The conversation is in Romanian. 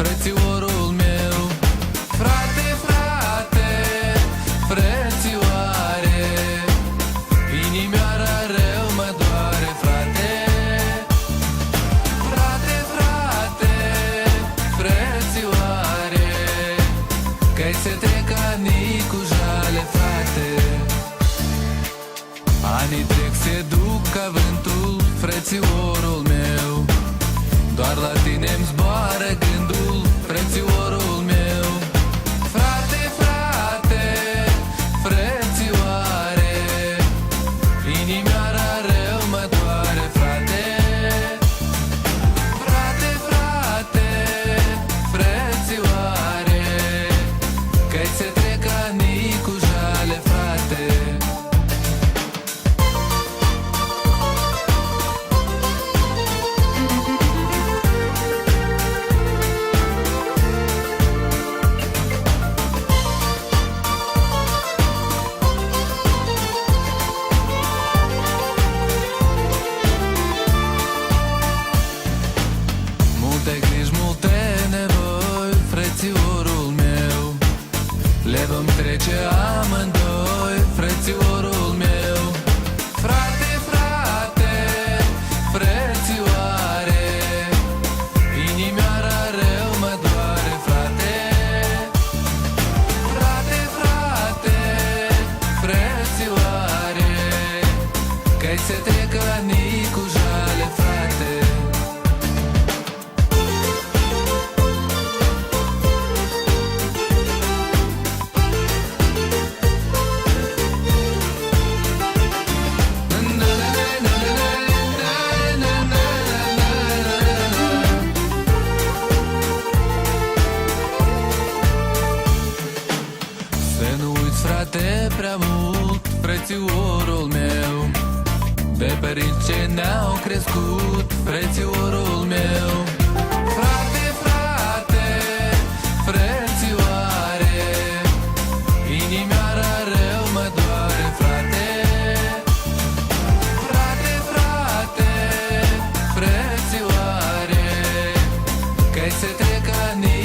frățiorul meu. Frate, frate, frățioare, inimioara rău mă doare, frate. Frate, frate, frățioare, că-i se trec anii cu jale, frate. Anii trec, se duc ca vântul, frățiorul meu. Doar la tine-mi zboară gândul, frățiorul meu. Frate, frate, frățioare, inimioara rău mă doare, frate. Frate, frate, frățioare, că-i se trec anii cu jale, frate. Multe griji, multe nevoi, frățiorul meu. Le vom trece amândoi, frățiorul meu. Frate, frate, frățioare, inimioara rău mă doare, frate. Frate, frate, frățioare, că-i se trec anii cu jale, frate. Să nu uiți, frate, prea mult, frățiorul meu, de părinți ce ne-au crescut, frățiorul meu. Frate, frate, frățioare, inimioara rău mă doare, frate. Frate, frate, frățioare, că-i se trec anii